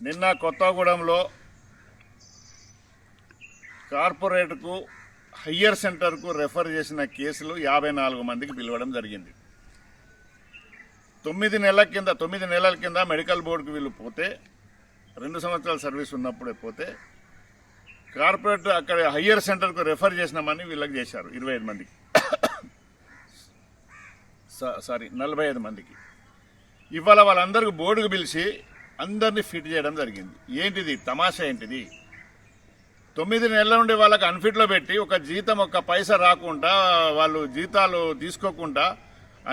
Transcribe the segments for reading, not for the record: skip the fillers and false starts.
నిన్న కొత్తగూడెంలో కార్పొరేట్కు హయ్యర్ సెంటర్కు రెఫర్ చేసిన కేసులు 54 మందికి పిలవడం జరిగింది. 9 నెలల కింద మెడికల్ బోర్డుకు వీళ్ళు పోతే 2 సంవత్సరాల సర్వీస్ ఉన్నప్పుడే పోతే కార్పొరేట్ అక్కడ హయ్యర్ సెంటర్కు రెఫర్ చేసినామని వీళ్ళకి చేశారు 25 మందికి 45 మందికి. ఇవాళ వాళ్ళందరికీ బోర్డుకు పిలిచి అందరినీ ఫిట్ చేయడం జరిగింది. ఏంటిది తమాషా? ఏంటిది? 9 నెలల నుండి వాళ్ళకి అన్ఫిట్లో పెట్టి ఒక పైసా రాకుండా వాళ్ళు జీతాలు తీసుకోకుండా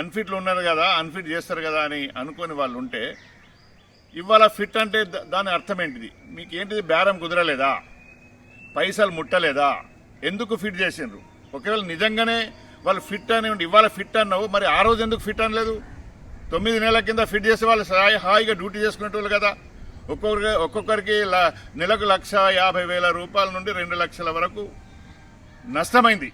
అన్ఫిట్లు ఉన్నారు కదా, అన్ఫిట్ చేస్తారు కదా అని అనుకుని వాళ్ళు ఉంటే ఇవాళ ఫిట్ అంటే దాని అర్థం ఏంటిది? మీకు ఏంటిది? బేరం కుదరలేదా? పైసలు ముట్టలేదా? ఎందుకు ఫిట్ చేసిండ్రు? ఒకవేళ నిజంగానే వాళ్ళు ఫిట్ అని ఉండి ఇవాళ ఫిట్ అన్నావు, మరి ఆ రోజు ఎందుకు ఫిట్ అనలేదు? 9 నెలల కింద ఫిట్ చేసే వాళ్ళు హాయిగా డ్యూటీ చేసుకునేటోళ్ళు కదా. ఒక్కొక్కరికి నెలకు 1,50,000 రూపాయల నుండి 2 లక్షల వరకు నష్టమైంది.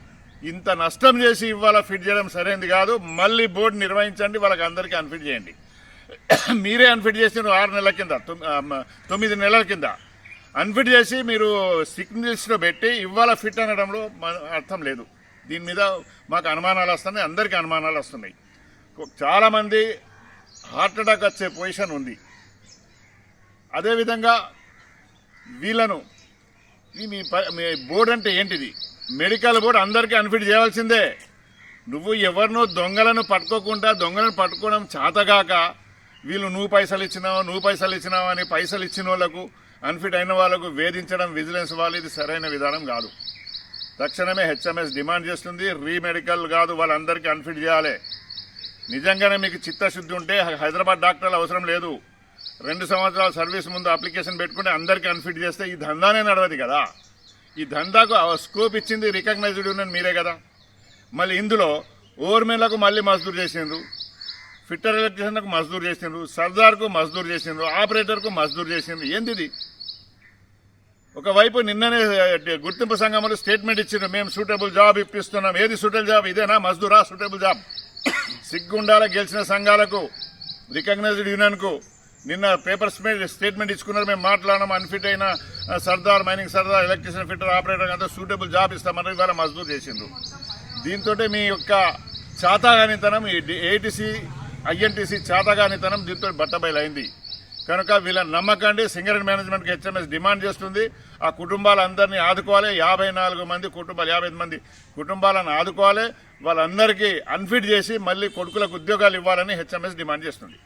ఇంత నష్టం చేసి ఇవాళ ఫిట్ చేయడం సరైనది కాదు. మళ్ళీ బోర్డు నిర్వహించండి, వాళ్ళకి అందరికీ అన్ఫిట్ చేయండి. మీరే అన్ఫిట్ చేసిన 6 నెలల కింద 9 నెలల కింద అన్ఫిట్ చేసి మీరు సిక్ లిస్ట్లో పెట్టి ఇవాళ ఫిట్ అనడంలో అర్థం లేదు. దీని మీద మాకు అనుమానాలు వస్తున్నాయి, అందరికీ అనుమానాలు వస్తున్నాయి. చాలామంది హార్ట్ అటాక్ వచ్చే పొజిషన్ ఉంది. అదేవిధంగా వీళ్ళను మీ బోర్డు అంటే ఏంటిది? మెడికల్ బోర్డు అందరికీ అన్ఫిట్ చేయవలసిందే. నువ్వు ఎవరినో దొంగలను పట్టుకోవడం చేతగాక వీళ్ళు నువ్వు పైసలు ఇచ్చినావు అని పైసలు ఇచ్చిన వాళ్ళకు అన్ఫిట్ అయిన వాళ్ళకు వేధించడం విజిలెన్స్ వాళ్ళు ఇది సరైన విధానం కాదు. తక్షణమే హెచ్ఎంఎస్ డిమాండ్ చేస్తుంది. రీమెడికల్ కాదు, వాళ్ళందరికీ అన్ఫిట్ చేయాలి. నిజంగానే మీకు చిత్తశుద్ధి ఉంటే హైదరాబాద్ డాక్టర్లు అవసరం లేదు. 2 సంవత్సరాల సర్వీస్ ముందు అప్లికేషన్ పెట్టుకుంటే అందరికీ అన్ఫిట్ చేస్తే ఈ దందానే నడవదు కదా. ఈ దందాకు స్కోప్ ఇచ్చింది రికగ్నైజ్డ్ యూనియన్ మీరే కదా. మళ్ళీ ఇందులో ఓవర్మెన్లకు మళ్ళీ మజ్దూర్ చేసిండ్రు, ఫిట్టర్ ఎలక్ట్రీషియన్లకు మజ్దూర్ చేసిండ్రు, సర్దార్కు మజ్దూర్ చేసిండ్రు, ఆపరేటర్కు మజ్దూర్ చేసిండ్రు. ఏంది? ఒకవైపు నిన్ననే గుర్తింపు సంఘములు స్టేట్మెంట్ ఇచ్చిండ్రు, మేము సూటబుల్ జాబ్ ఇప్పిస్తున్నాం. ఏది సూటబుల్ జాబ్? ఇదేనా మజ్దూరా సూటబుల్ జాబ్? సిగ్గుండాల గెలిచిన సంఘాలకు, రికగ్నైజ్డ్ యూనియన్కు నిన్న పేపర్ స్టేట్మెంట్ ఇచ్చుకున్నారు, మేము మాట్లాడడం అన్ఫిట్ అయిన Sardar, mining Sardar, electrician, fitter, operator అంతా సూటబుల్ జాబ్ ఇస్తామని ఇవాళ మజ్దూర్ చేసిండ్రు. దీంతో మీ యొక్క చాతాగానితనం, ఏటీసీ ఐఎన్టీసీ చాతాగానితనం దీంతో బట్టబయలైంది. కనుక వీళ్ళని నమ్మకండి. సింగరేణి మేనేజ్మెంట్కి హెచ్ఎంఎస్ డిమాండ్ చేస్తుంది. ఆ కుటుంబాలందరినీ ఆదుకోవాలి. 54 మంది కుటుంబాలు, 55 మంది కుటుంబాలను ఆదుకోవాలి. వాళ్ళందరికీ అన్ఫిట్ చేసి మళ్ళీ కొడుకులకు ఉద్యోగాలు ఇవ్వాలని హెచ్ఎంఎస్ డిమాండ్ చేస్తుంది.